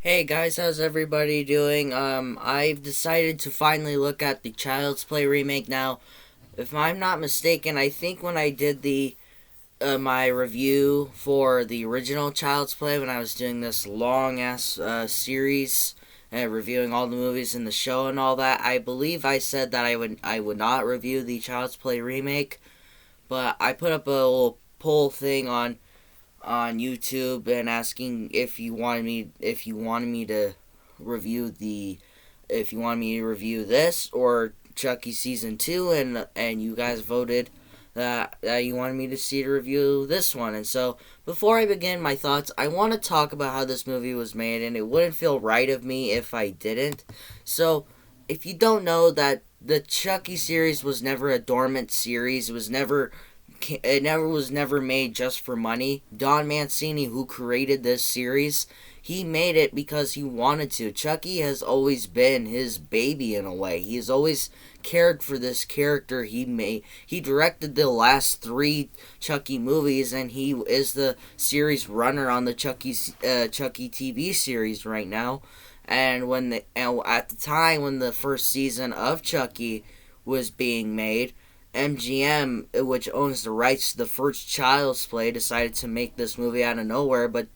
Hey guys, how's everybody doing? I've decided to finally look at the Child's Play remake now. If I'm not mistaken, I think when I did the my review for the original Child's Play, when I was doing this long ass series reviewing all the movies in the show and all that, I believe I said that I would not review the Child's Play remake, but I put up a little poll thing on YouTube and asking if you wanted me to review the if you wanted me to review this or Chucky season 2, and you guys voted that you wanted me to see to review this one. And so before I begin my thoughts, I want to talk about how this movie was made, and it wouldn't feel right of me if I didn't. So if you don't know, that the Chucky series was never a dormant series. It was never made just for money. Don Mancini, who created this series, he made it because he wanted to. Chucky has always been his baby in a way. He has always cared for this character he made. He directed the last 3 Chucky movies, and he is the series runner on the Chucky TV series right now. And at the time when the first season of Chucky was being made, MGM, which owns the rights to the first Child's Play, decided to make this movie out of nowhere, but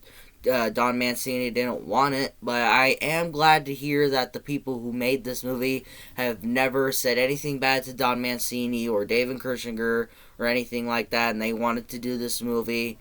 Don Mancini didn't want it. But I am glad to hear that the people who made this movie have never said anything bad to Don Mancini or David Kirschinger or anything like that, and they wanted to do this movie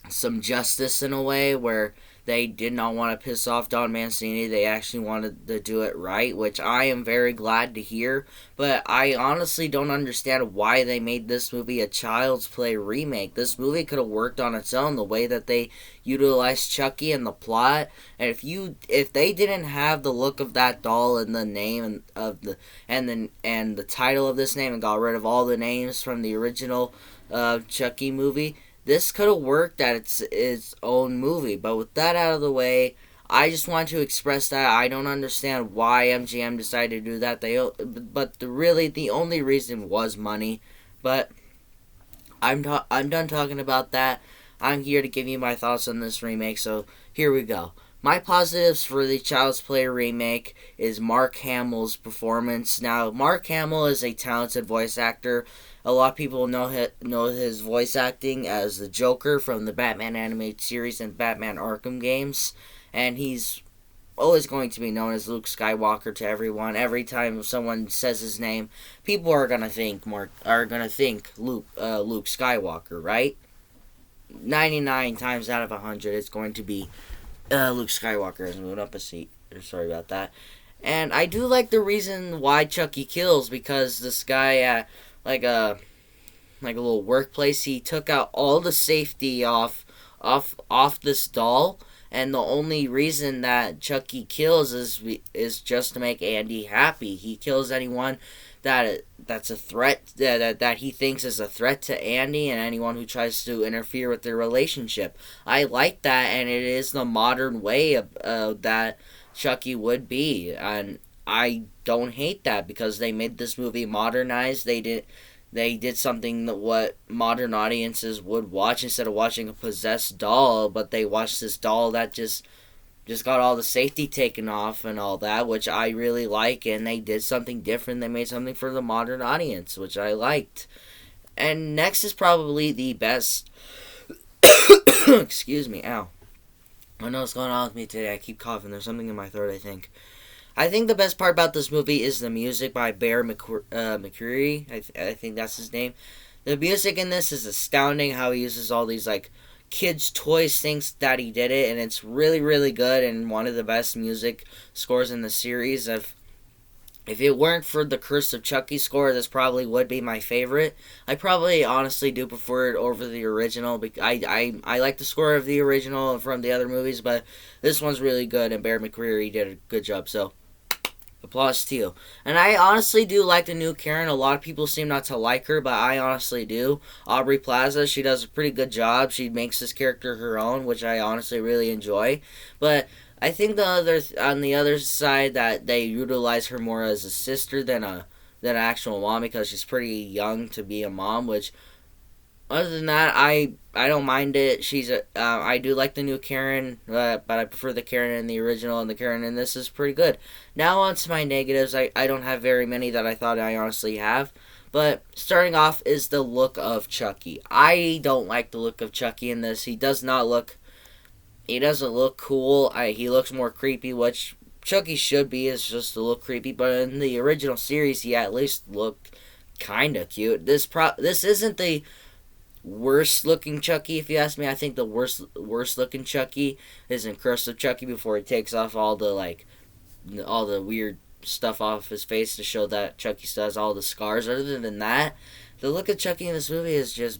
some justice in a way where they did not want to piss off Don Mancini. They actually wanted to do it right, which I am very glad to hear. But I honestly don't understand why they made this movie a Child's Play remake. This movie could have worked on its own, the way that they utilized Chucky and the plot. And if they didn't have the look of that doll and the name of the and the title of this name, and got rid of all the names from the original Chucky movie, this could have worked at its own movie. But with that out of the way, I just want to express that I don't understand why MGM decided to do that. The only reason was money. But I'm done talking about that. I'm here to give you my thoughts on this remake. So here we go. My positives for the Child's Play remake is Mark Hamill's performance. Now, Mark Hamill is a talented voice actor. A lot of people know his voice acting as the Joker from the Batman animated series and Batman Arkham games, and he's always going to be known as Luke Skywalker to everyone. Every time someone says his name, people are gonna think Luke Skywalker, right? 99 times out of 100, it's going to be Luke Skywalker has moved up a seat. Sorry about that. And I do like the reason why Chucky kills, because this guy at like a little workplace, he took out all the safety off this doll, and the only reason that Chucky kills is just to make Andy happy. He kills anyone that's a threat, that he thinks is a threat to Andy, and anyone who tries to interfere with their relationship. I like that, and it is the modern way of that Chucky would be, and I don't hate that, because they made this movie modernized. They did something that what modern audiences would watch, instead of watching a possessed doll, but they watched this doll that just got all the safety taken off and all that, which I really like. And they did something different. They made something for the modern audience, which I liked. And next is probably the best. Excuse me, ow. I don't know what's going on with me today. I keep coughing. There's something in my throat, I think. I think the best part about this movie is the music by Bear McCreary. I think that's his name. The music in this is astounding, how he uses all these like kids' toys, things that he did it, and it's really, really good, and one of the best music scores in the series. If it weren't for the Curse of Chucky score, this probably would be my favorite. I probably honestly do prefer it over the original. I like the score of the original from the other movies, but this one's really good, and Bear McCreary did a good job, so applause to you. And I honestly do like the new Karen. A lot of people seem not to like her, but I honestly do. Aubrey Plaza, she does a pretty good job. She makes this character her own, which I honestly really enjoy. But I think on the other side, that they utilize her more as a sister than an actual mom, because she's pretty young to be a mom, which Other than that, I don't mind it. I do like the new Karen, but I prefer the Karen in the original, and the Karen in this is pretty good. Now on to my negatives. I don't have very many that I thought I honestly have. But starting off is the look of Chucky. I don't like the look of Chucky in this. He doesn't look cool. He looks more creepy, which Chucky should be, is just to look creepy. But in the original series, he at least looked kind of cute. This isn't the worst looking Chucky, if you ask me. I think the worst looking Chucky is in Curse of Chucky, before he takes off all the weird stuff off his face to show that Chucky still has all the scars. Other than that, the look of Chucky in this movie is just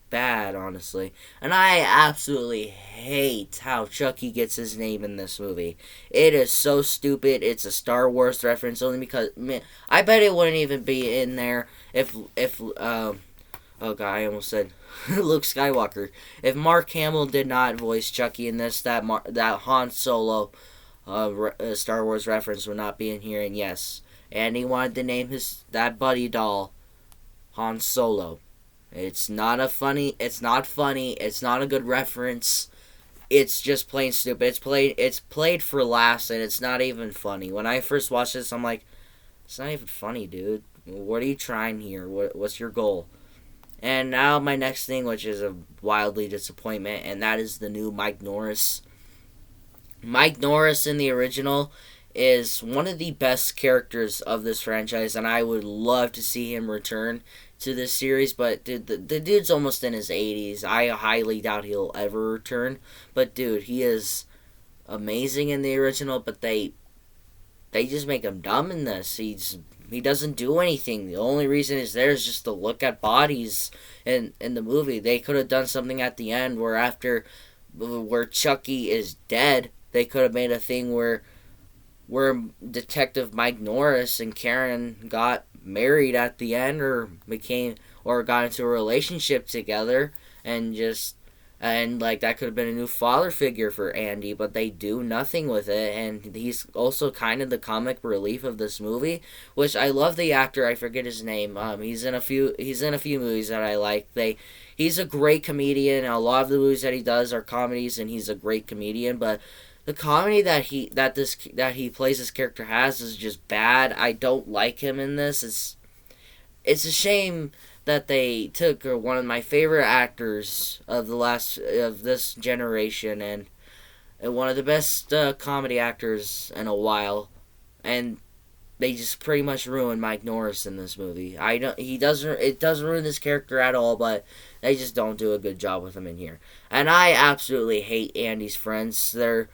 bad, honestly. And I absolutely hate how Chucky gets his name in this movie. It is so stupid. It's a Star Wars reference only because, man, I bet it wouldn't even be in there if oh god, I almost said Luke Skywalker. If Mark Hamill did not voice Chucky in this, that Han Solo Star Wars reference would not be in here. And yes, and he wanted to name that buddy doll Han Solo. It's not funny. It's not a good reference. It's just plain stupid. It's played for laughs, and it's not even funny. When I first watched this, I'm like, it's not even funny, dude. What are you trying here? What's your goal? And now my next thing, which is a wildly disappointment, and that is the new Mike Norris. Mike Norris in the original is one of the best characters of this franchise, and I would love to see him return to this series. But dude, the dude's almost in his 80s. I highly doubt he'll ever return. But dude, he is amazing in the original, but they just make him dumb in this. He doesn't do anything. The only reason he's there is just to look at bodies in the movie. They could have done something at the end where Chucky is dead. They could have made a thing where Detective Mike Norris and Karen got married at the end, or got into a relationship together, and like that could have been a new father figure for Andy, but they do nothing with it. And he's also kind of the comic relief of this movie, which I love. The actor, I forget his name. He's in a few movies that I like. He's a great comedian. A lot of the movies that he does are comedies, and he's a great comedian. But the comedy that he plays this character has is just bad. I don't like him in this. It's a shame that they took one of my favorite actors of this generation, and one of the best comedy actors in a while, and they just pretty much ruined Mike Norris in this movie. It doesn't ruin this character at all, but they just don't do a good job with him in here. And I absolutely hate Andy's friends. They're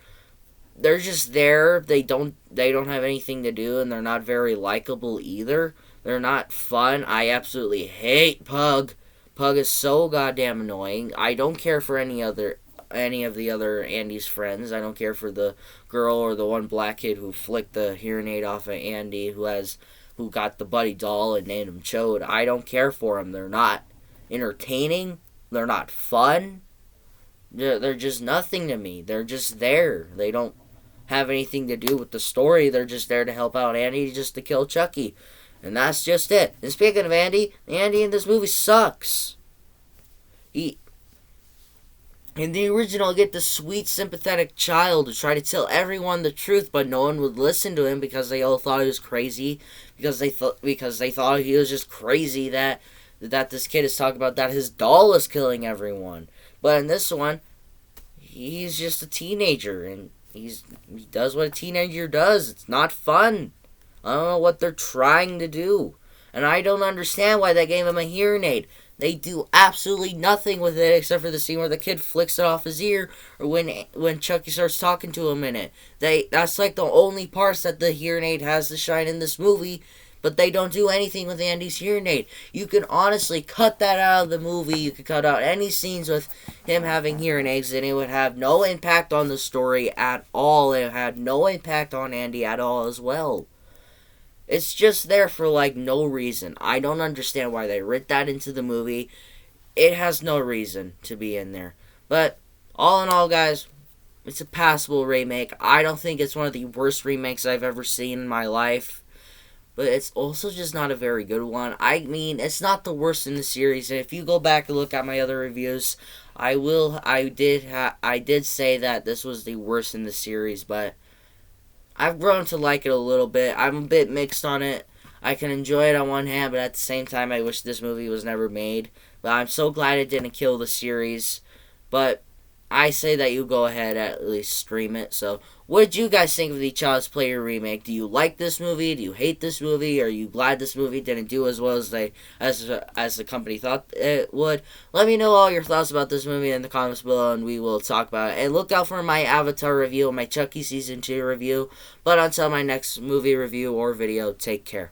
just there. They don't have anything to do, and they're not very likable either. They're not fun. I absolutely hate Pug. Pug is so goddamn annoying. I don't care for any of the other Andy's friends. I don't care for the girl or the one black kid who flicked the hearing aid off of Andy, who got the buddy doll and named him Chode. I don't care for them. They're not entertaining. They're not fun. They're just nothing to me. They're just there. They don't have anything to do with the story. They're just there to help out Andy, just to kill Chucky. And that's just it. And speaking of Andy in this movie sucks. In the original, get the sweet, sympathetic child who tried to tell everyone the truth, but no one would listen to him because they all thought he was crazy. Because they thought he was just crazy that this kid is talking about that his doll is killing everyone. But in this one, he's just a teenager, and he does what a teenager does. It's not fun. I don't know what they're trying to do. And I don't understand why they gave him a hearing aid. They do absolutely nothing with it except for the scene where the kid flicks it off his ear, or when Chucky starts talking to him in it. That's like the only parts that the hearing aid has to shine in this movie, but they don't do anything with Andy's hearing aid. You can honestly cut that out of the movie. You could cut out any scenes with him having hearing aids, and it would have no impact on the story at all. It had no impact on Andy at all as well. It's just there for, like, no reason. I don't understand why they writ that into the movie. It has no reason to be in there. But, all in all, guys, it's a passable remake. I don't think it's one of the worst remakes I've ever seen in my life. but it's also just not a very good one. I mean, it's not the worst in the series. And if you go back and look at my other reviews, I did say that this was the worst in the series, but I've grown to like it a little bit. I'm a bit mixed on it. I can enjoy it on one hand, but at the same time, I wish this movie was never made. But I'm so glad it didn't kill the series. But I say that you go ahead at least stream it. So, what did you guys think of the Child's Play remake? Do you like this movie? Do you hate this movie? Are you glad this movie didn't do as well as the company thought it would? Let me know all your thoughts about this movie in the comments below, and we will talk about it. And look out for my Avatar review and my Chucky Season 2 review. But until my next movie review or video, take care.